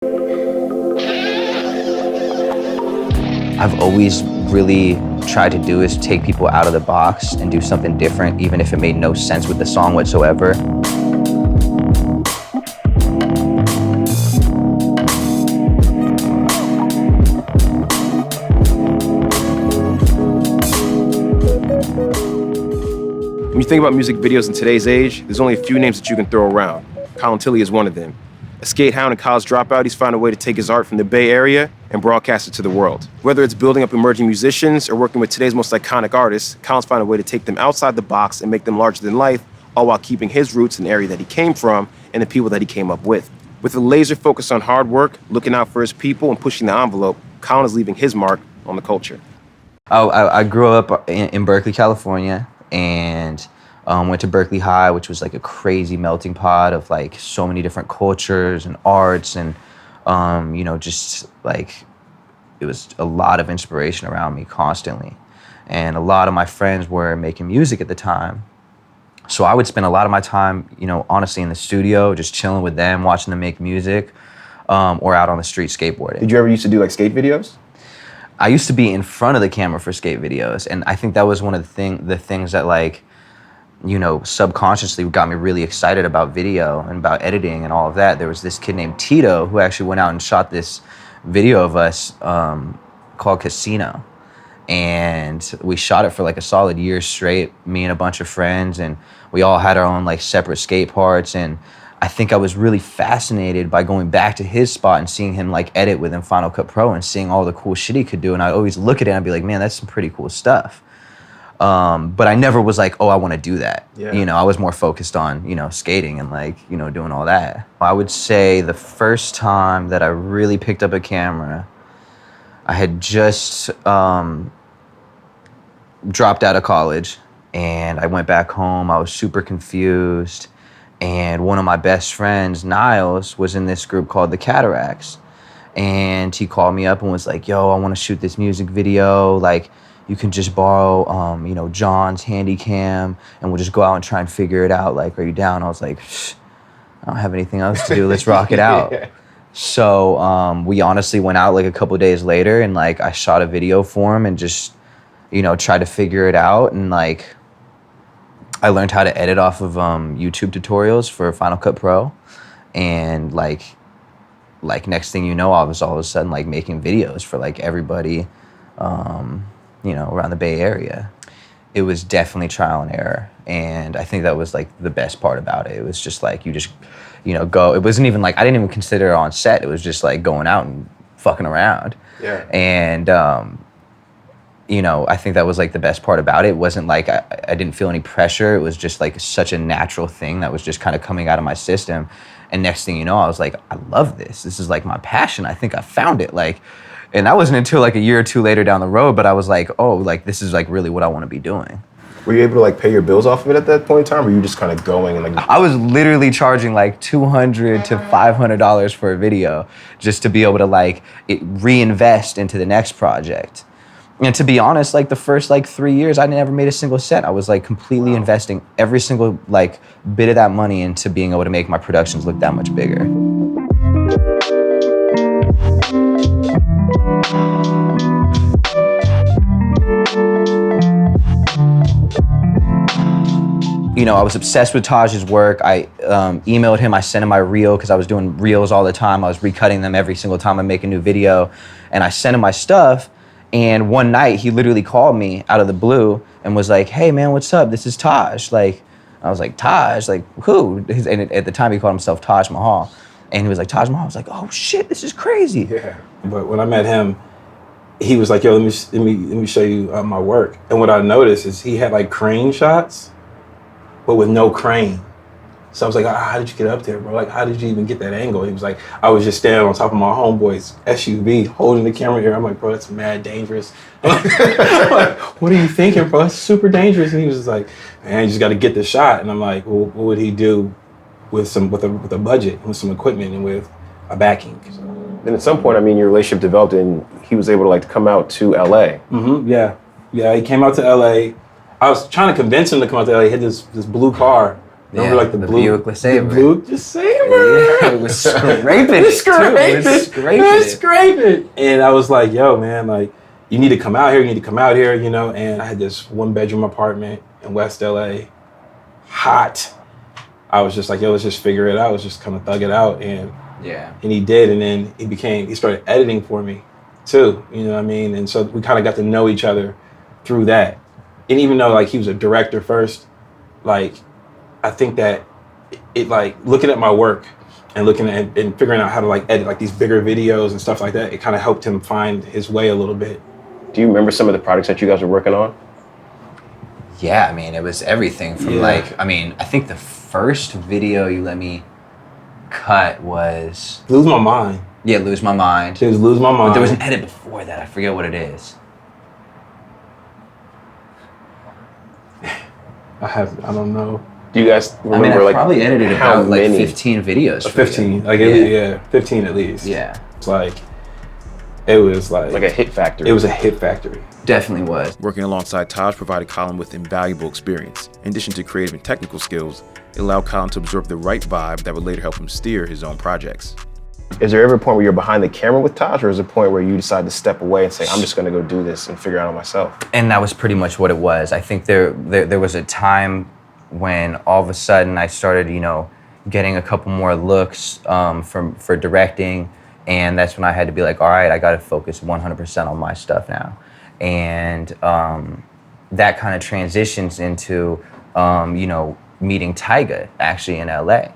I've always really tried to do is take people out of the box and do something different, even if it made no sense with the song whatsoever. When you think about music videos in today's age, there's only a few names that you can throw around. Colin Tilley is one of them. A skate hound and college dropout, he's found a way to take his art from the Bay Area and broadcast it to the world. Whether it's building up emerging musicians or working with today's most iconic artists, Colin's found a way to take them outside the box and make them larger than life, all while keeping his roots in the area that he came from and the people that he came up with. With a laser focus on hard work, looking out for his people, and pushing the envelope, Colin is leaving his mark on the culture. I grew up in Berkeley, California, and went to Berkeley High, which was like a crazy melting pot of like so many different cultures and arts, and just like it was a lot of inspiration around me constantly. And a lot of my friends were making music at the time, so I would spend a lot of my time, honestly, in the studio, just chilling with them, watching them make music, or out on the street skateboarding. Did you ever used to do like skate videos? I used to be in front of the camera for skate videos, and I think that was one of the things that like, subconsciously got me really excited about video and about editing and all of that. There was this kid named Tito who actually went out and shot this video of us called Casino. And we shot it for like a solid year straight, me and a bunch of friends, and we all had our own like separate skate parts. And I think I was really fascinated by going back to his spot and seeing him like edit within Final Cut Pro and seeing all the cool shit he could do. And I always look at it and I'd be like, man, that's some pretty cool stuff. But I never was like, oh, I want to do that. Yeah. I was more focused on, skating and like, doing all that. I would say the first time that I really picked up a camera, I had just dropped out of college and I went back home. I was super confused. And one of my best friends, Niles, was in this group called the Cataracts. And he called me up and was like, yo, I want to shoot this music video. Like, you can just borrow, John's handy cam, and we'll just go out and try and figure it out. Like, are you down? I was like, I don't have anything else to do. Let's rock it out. Yeah. So we honestly went out like a couple days later, and like I shot a video for him and just, tried to figure it out. And like, I learned how to edit off of YouTube tutorials for Final Cut Pro, and like next thing you know, I was all of a sudden like making videos for like everybody. Around the Bay Area. It was definitely trial and error. And I think that was like the best part about it. It was just like, you just, go. It wasn't even like, I didn't even consider it on set. It was just like going out and fucking around. Yeah. And, I think that was like the best part about it. It wasn't like, I didn't feel any pressure. It was just like such a natural thing that was just kind of coming out of my system. And next thing you know, I was like, I love this. This is like my passion. I think I found it. Like, and that wasn't until like a year or two later down the road, but I was like, oh, like this is like really what I want to be doing. Were you able to like pay your bills off of it at that point in time, or were you just kind of going and like? I was literally charging like $200 to $500 for a video just to be able to like reinvest into the next project. And to be honest, like the first like 3 years, I never made a single cent. I was like completely investing every single like bit of that money into being able to make my productions look that much bigger. I was obsessed with Taj's work. I emailed him, I sent him my reel because I was doing reels all the time. I was recutting them every single time I make a new video. And I sent him my stuff. And one night he literally called me out of the blue and was like, hey man, what's up? This is Taj. Like, I was like, Taj? Like, who? And at the time he called himself Taj Mahal. And he was like, Taj Mahal. I was like, oh shit, this is crazy. Yeah. But when I met him, he was like, yo, let me show you my work. And what I noticed is he had like crane shots, but with no crane. So I was like, how did you get up there, bro? Like, how did you even get that angle? He was like, I was just standing on top of my homeboy's SUV holding the camera here. I'm like, bro, that's mad dangerous. I'm like, what are you thinking, bro? It's super dangerous. And he was just like, man, you just got to get the shot. And I'm like, well, what would he do with a budget, with some equipment, and with a backing? So. And at some point, I mean, your relationship developed and he was able to like come out to LA. Mm-hmm, yeah, he came out to LA. I was trying to convince him to come out to LA. He had this blue car Remember like the Buick LeSabre. The Buick LeSabre. Yeah, it was scraping it. Scraping. And I was like, yo, man, like, you need to come out here, you know? And I had this 1-bedroom apartment in West LA, hot. I was just like, yo, let's just figure it out. Let's just kind of thug it out. And he did. And then he started editing for me too, you know what I mean? And so we kind of got to know each other through that. And even though like he was a director first, like, I think that it like looking at my work and looking at and figuring out how to like edit like these bigger videos and stuff like that, it kind of helped him find his way a little bit. Do you remember some of the projects that you guys were working on? Yeah, I mean, it was everything from I think the first video you let me cut was... Lose My Mind. Yeah, Lose My Mind. It was Lose My Mind. But there was an edit before that. I forget what it is. I don't know. Do you guys remember I probably edited about like 15 videos. 15, like 15 at least. Yeah. It's like, it was like a hit factory. It was a hit factory. Definitely was. Working alongside Taj provided Colin with invaluable experience. In addition to creative and technical skills, it allowed Colin to absorb the right vibe that would later help him steer his own projects. Is there ever a point where you're behind the camera with Taj, or is there a point where you decide to step away and say, I'm just gonna go do this and figure it out myself? And that was pretty much what it was. I think there was a time when all of a sudden I started, getting a couple more looks for directing, and that's when I had to be like, all right, I gotta focus 100% on my stuff now. And that kind of transitions into, meeting Tyga actually in LA,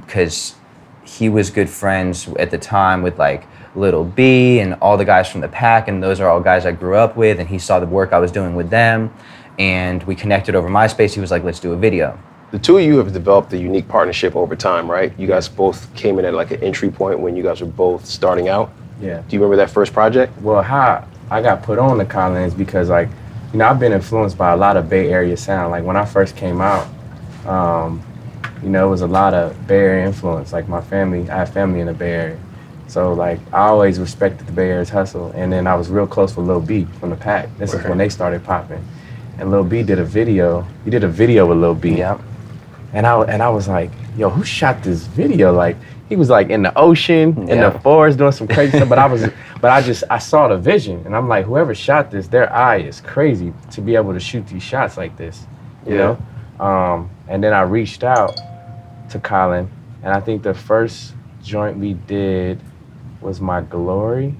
because he was good friends at the time with like Lil B and all the guys from the pack, and those are all guys I grew up with, and he saw the work I was doing with them, and we connected over MySpace. He was like, let's do a video. The two of you have developed a unique partnership over time, right? You guys both came in at like an entry point when you guys were both starting out. Yeah. Do you remember that first project? Well, how I got put on to Colin is because like, I've been influenced by a lot of Bay Area sound. Like when I first came out, it was a lot of Bay Area influence. Like I have family in the Bay Area. So like, I always respected the Bay Area's hustle. And then I was real close with Lil B from the pack. This is when they started popping. And Lil B did a video. He did a video with Lil B. Yep. And I was like, yo, who shot this video? Like, he was like in the ocean, in the forest, doing some crazy stuff. But I saw the vision, and I'm like, whoever shot this, their eye is crazy to be able to shoot these shots like this, you know? And then I reached out to Colin, and I think the first joint we did was My Glory.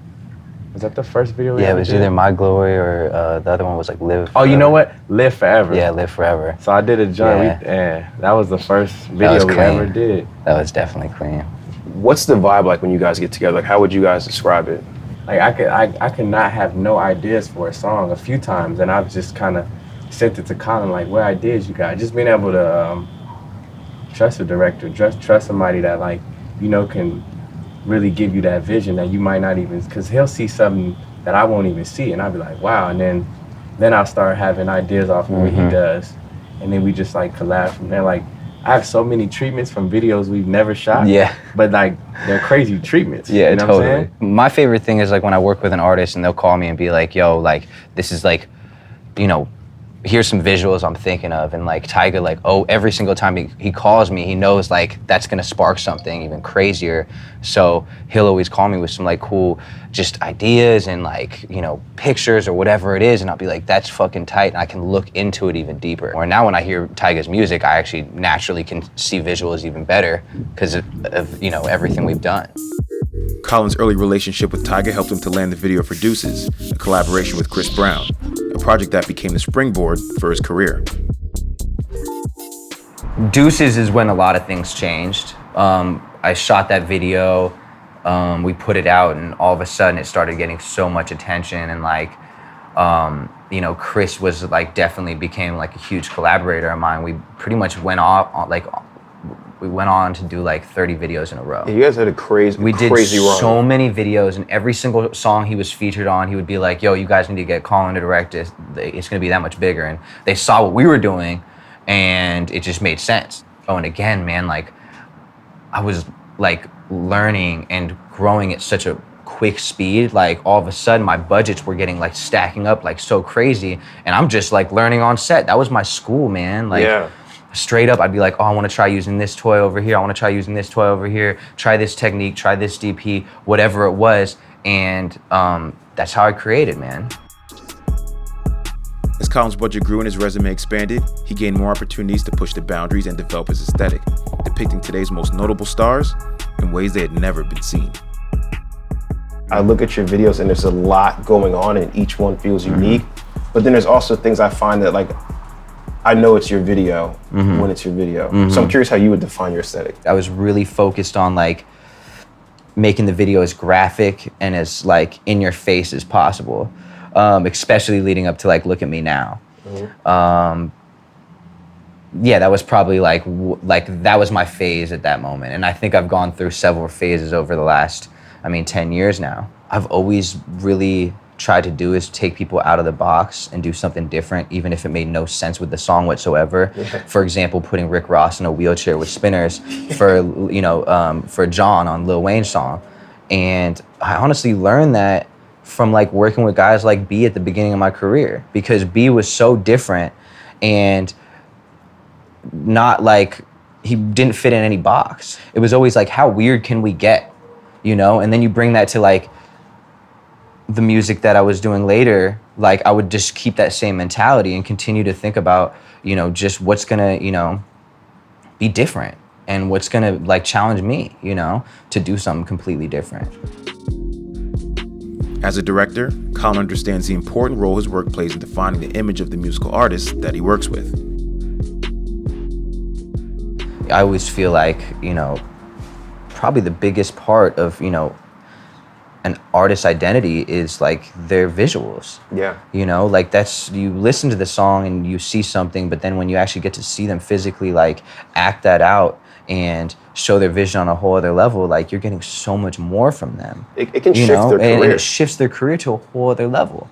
Was that the first video we did? Yeah, it was either My Glory or the other one was like Live Forever. Oh, you know what? Live Forever. Yeah, Live Forever. So I did a joint. That was the first video we ever did. That was definitely clean. What's the vibe like when you guys get together? Like, how would you guys describe it? Like I could not have no ideas for a song a few times, and I've just kind of sent it to Colin like, what ideas you got? Just being able to trust a director, trust somebody that like, can really give you that vision that you might not even, because he'll see something that I won't even see, and I'll be like, wow, and then I'll start having ideas off of what he does, and then we just like collab from there. Like, I have so many treatments from videos we've never shot. Yeah. But like, they're crazy treatments. Yeah, you know totally. What I'm saying? My favorite thing is like when I work with an artist and they'll call me and be like, yo, like, this is like, here's some visuals I'm thinking of. And like Tyga, like, every single time he calls me, he knows like that's gonna spark something even crazier. So he'll always call me with some like cool just ideas and like, pictures or whatever it is. And I'll be like, that's fucking tight. And I can look into it even deeper. Or now when I hear Tyga's music, I actually naturally can see visuals even better because of everything we've done. Colin's early relationship with Tyga helped him to land the video for Deuces, a collaboration with Chris Brown, a project that became the springboard for his career. Deuces is when a lot of things changed. I shot that video, we put it out, and all of a sudden it started getting so much attention, and like, Chris was like definitely became like a huge collaborator of mine. We pretty much went off like, we went on to do like 30 videos in a row. Yeah, you guys had a crazy run. We did so many videos, and every single song he was featured on, he would be like, yo, you guys need to get Colin to direct it. It's gonna be that much bigger. And they saw what we were doing, and it just made sense. Oh, and again, man, like, I was like learning and growing at such a quick speed. Like all of a sudden my budgets were getting like stacking up like so crazy, and I'm just like learning on set. That was my school, man. Like, straight up, I'd be like, oh, I want to try using this toy over here. I want to try using this toy over here. Try this technique, try this DP, whatever it was. And that's how I created, man. As Colin's budget grew and his resume expanded, he gained more opportunities to push the boundaries and develop his aesthetic, depicting today's most notable stars in ways they had never been seen. I look at your videos and there's a lot going on and each one feels unique, but then there's also things I find that like, I know it's your video when it's your video. So I'm curious how you would define your aesthetic. I was really focused on like making the video as graphic and as like in your face as possible, especially leading up to like Look at Me Now. Yeah, that was probably like that was my phase at that moment. And I think I've gone through several phases over the last, 10 years now. I've always really tried to do is take people out of the box and do something different, even if it made no sense with the song whatsoever. For example, putting Rick Ross in a wheelchair with spinners for John on Lil Wayne's song. And I honestly learned that from like working with guys like B at the beginning of my career, because B was so different and not like, he didn't fit in any box. It was always like, how weird can we get? And then you bring that to like the music that I was doing later. Like I would just keep that same mentality and continue to think about, just what's gonna, be different and what's gonna like challenge me, to do something completely different. As a director, Colin understands the important role his work plays in defining the image of the musical artist that he works with. I always feel like, probably the biggest part of, an artist's identity is like their visuals. Yeah. Like that's, you listen to the song and you see something, but then when you actually get to see them physically like act that out and show their vision on a whole other level, like you're getting so much more from them. It can shift their career. And it shifts their career to a whole other level.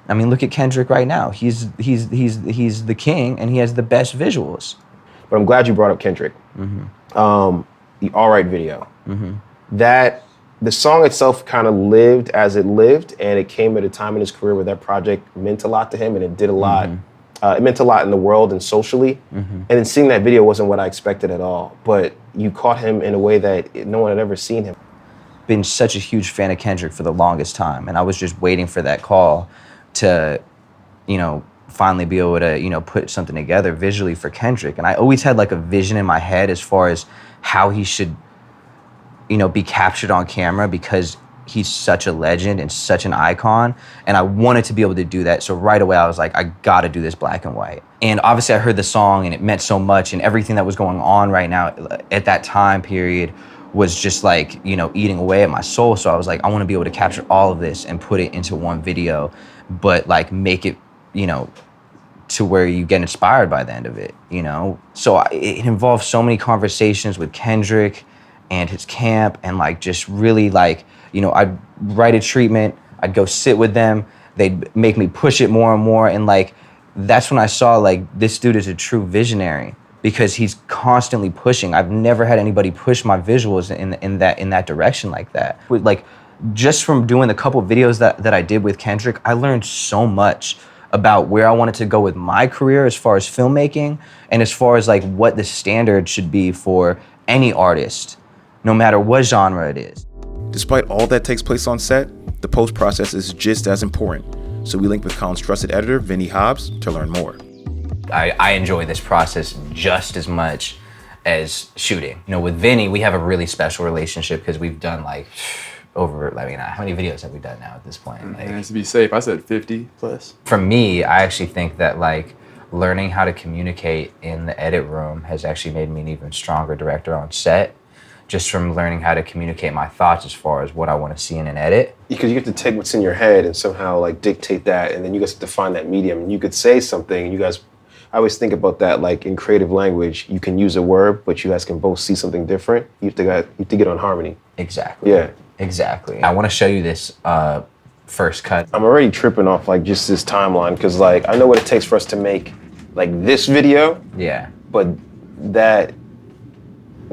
Look at Kendrick right now. He's the king and he has the best visuals. But I'm glad you brought up Kendrick. The All Right video. That the song itself kind of lived as it lived, and it came at a time in his career where that project meant a lot to him, and it did a lot. It meant a lot in the world and socially. And then seeing that video wasn't what I expected at all. But you caught him in a way that no one had ever seen him. Been such a huge fan of Kendrick for the longest time, and I was just waiting for that call to, finally be able to, put something together visually for Kendrick. And I always had like a vision in my head as far as how he should, be captured on camera, because he's such a legend and such an icon. And I wanted to be able to do that. So right away I was like, I gotta do this black and white. And obviously I heard the song and it meant so much, and everything that was going on right now at that time period was just like, eating away at my soul. So I was like, I wanna be able to capture all of this and put it into one video, but like make it, to where you get inspired by the end of it, So it involved so many conversations with Kendrick and his camp, and like just really like, I'd write a treatment, I'd go sit with them, they'd make me push it more and more. And like, that's when I saw like, this dude is a true visionary, because he's constantly pushing. I've never had anybody push my visuals in that direction like that. Like, just from doing the couple videos that I did with Kendrick, I learned so much about where I wanted to go with my career as far as filmmaking, and as far as like what the standard should be for any artist, no matter what genre it is. Despite all that takes place on set, the post process is just as important. So we linked with Colin's trusted editor, Vinny Hobbs, to learn more. I enjoy this process just as much as shooting. With Vinny, we have a really special relationship because we've done like over, how many videos have we done now at this point? And to be safe, I said 50 plus. For me, I actually think that like learning how to communicate in the edit room has actually made me an even stronger director on set, just from learning how to communicate my thoughts as far as what I want to see in an edit. Because you get to take what's in your head and somehow like dictate that, and then you guys have to find that medium. And you could say something, and I always think about that, like in creative language, you can use a word, but you guys can both see something different. You have to get on harmony. Exactly. Yeah. Exactly. I want to show you this first cut. I'm already tripping off like just this timeline, because like I know what it takes for us to make like this video. Yeah. But that,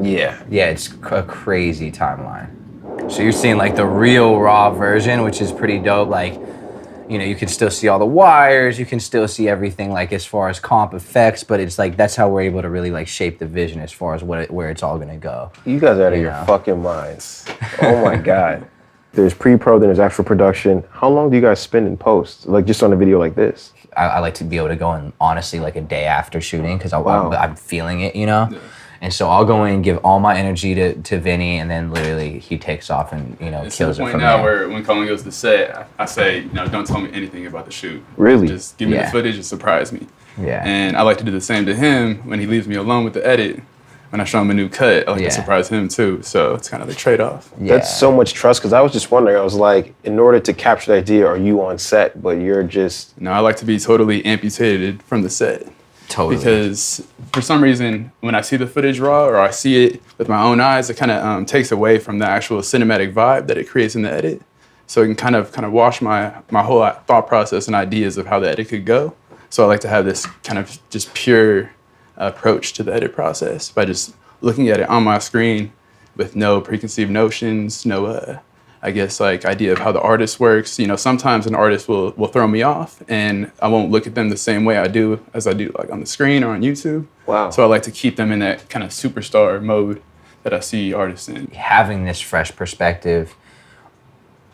yeah. Yeah, it's a crazy timeline. So you're seeing like the real raw version, which is pretty dope. Like, you know, you can still see all the wires, you can still see everything like as far as comp effects, but it's like that's how we're able to really like shape the vision as far as where it's all gonna go. You guys are out of your fucking minds. Oh my God. There's pre-pro, then there's actual production. How long do you guys spend in post, like just on a video like this? I like to be able to go in honestly like a day after shooting because I'm feeling it, you know? Yeah. And so I'll go in, give all my energy to Vinny, and then literally he takes off and, you know, it's kills to the it point from now there. where when Colin goes to set, I say, you know, don't tell me anything about the shoot. Really? Just give me the footage and surprise me. Yeah. And I like to do the same to him when he leaves me alone with the edit. When I show him a new cut, I like to surprise him too. So it's kind of the trade-off. Yeah. That's so much trust, because I was just wondering, I was like, in order to capture the idea, are you on set, but you're just... No, I like to be totally amputated from the set. Totally. Because for some reason, when I see the footage raw or I see it with my own eyes, it kind of takes away from the actual cinematic vibe that it creates in the edit. So it can kind of wash my whole thought process and ideas of how the edit could go. So I like to have this kind of just pure approach to the edit process by just looking at it on my screen with no preconceived notions, no I guess like idea of how the artist works. You know, sometimes an artist will throw me off and I won't look at them the same way I do like on the screen or on YouTube. Wow. So I like to keep them in that kind of superstar mode that I see artists in. Having this fresh perspective,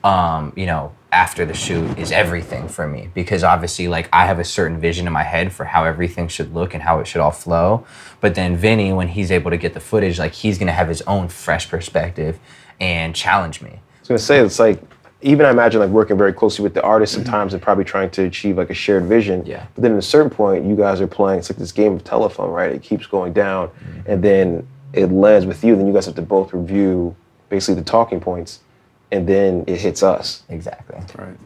you know, after the shoot is everything for me, because obviously like I have a certain vision in my head for how everything should look and how it should all flow. But then Vinny, when he's able to get the footage, like he's gonna have his own fresh perspective and challenge me. I was gonna say, it's like, even I imagine like working very closely with the artist sometimes and probably trying to achieve like a shared vision. Yeah. But then at a certain point, you guys are playing, it's like this game of telephone, right? It keeps going down and then it lands with you. Then you guys have to both review basically the talking points, and then it hits us. Exactly. Right.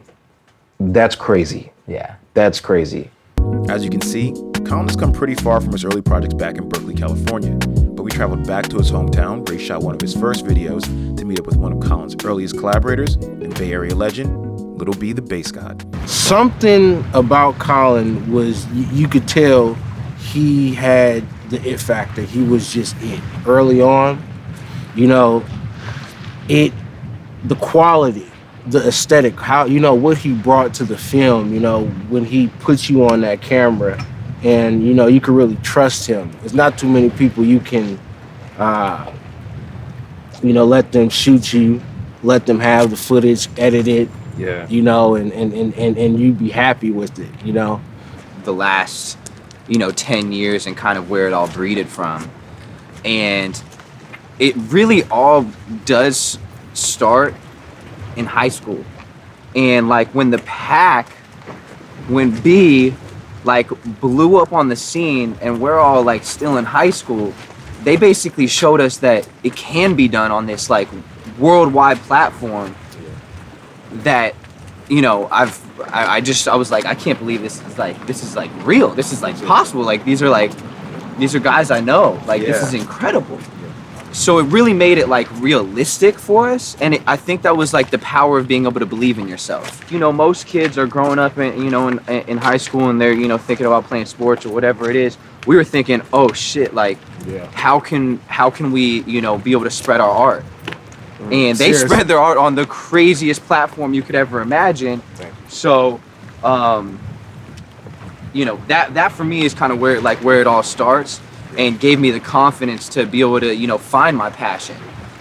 That's crazy. Yeah. That's crazy. As you can see, Colin has come pretty far from his early projects back in Berkeley, California, but we traveled back to his hometown where he shot one of his first videos to meet up with one of Colin's earliest collaborators and Bay Area legend, Lil B, the bass god. Something about Colin was, you could tell he had the it factor. He was just it. Early on, you know, the quality, the aesthetic, how, you know, what he brought to the film, you know, when he puts you on that camera and, you know, you can really trust him. There's not too many people you can, you know, let them shoot you, let them have the footage, edit it, you know, and you be happy with it, you know. The last, you know, 10 years and kind of where it all breeded from. And it really all does start in high school. And like when B like blew up on the scene and we're all like still in high school, they basically showed us that it can be done on this like worldwide platform that, you know, I was like, I can't believe this is like real. This is like possible. Like these are guys I know. Like this is incredible. So it really made it like realistic for us, and I think that was like the power of being able to believe in yourself. You know, most kids are growing up in high school and they're, you know, thinking about playing sports or whatever it is. We were thinking, oh shit, like how can we, you know, be able to spread our art? And they spread their art on the craziest platform you could ever imagine. So, you know, that for me is kind of where it all starts, and gave me the confidence to be able to, you know, find my passion.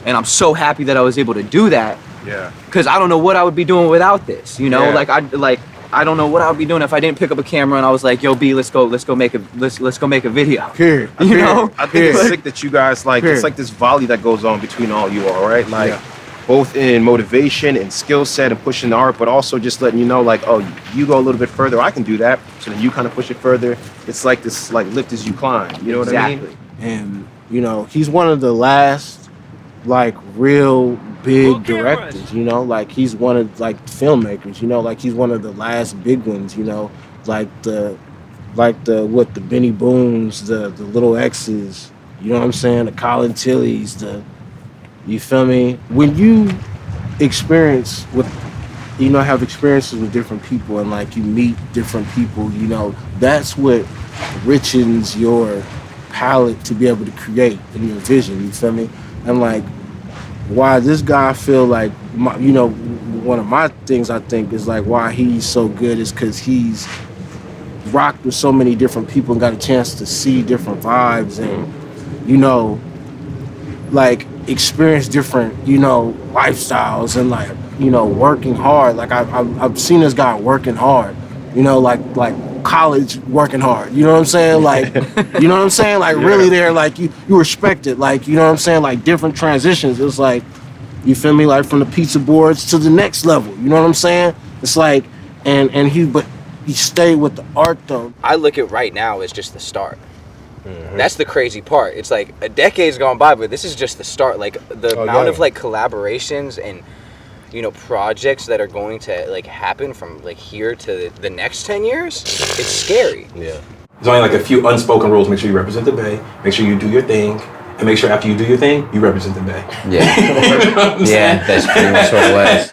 And I'm so happy that I was able to do that. Yeah. Because I don't know what I would be doing without this. You know, I don't know what I would be doing if I didn't pick up a camera and I was like, yo, B, let's go make a video. Period. You know? I think it's sick that you guys like, it's like this volley that goes on between all you all, right? Like both in motivation and skill set and pushing the art, but also just letting you know, like, oh, you go a little bit further, I can do that. So then you kind of push it further. It's like this, like, lift as you climb. You know what I mean? And, you know, he's one of the last, like, real big directors, you know? Like, he's one of, like, filmmakers, you know? Like, he's one of the last big ones, you know? Like the Benny Boones, the Little X's, you know what I'm saying? The Colin Tilleys, you feel me? When you experience with, you know, have experiences with different people and like you meet different people, you know, that's what richens your palette to be able to create in your vision, you feel me? And like, why this guy feel like, you know, one of my things I think is like why he's so good is because he's rocked with so many different people and got a chance to see different vibes and, you know, like experience different, you know, lifestyles and like, you know, working hard. Like I've seen this guy working hard, you know, like college working hard. You know what I'm saying? Like, you know what I'm saying? Like really there, like you respect it. Like, you know what I'm saying? Like different transitions. It's like, you feel me? Like from the pizza boards to the next level. You know what I'm saying? It's like, but he stayed with the art though. I look at right now as just the start. That's the crazy part. It's like a decade's gone by, but this is just the start. Like the amount of like collaborations and, you know, projects that are going to like happen from like here to the next 10 years, it's scary. Yeah. There's only like a few unspoken rules. Make sure you represent the Bay. Make sure you do your thing. And make sure after you do your thing, you represent the Bay. Yeah. You know what I'm saying? Yeah, that's pretty much what it was.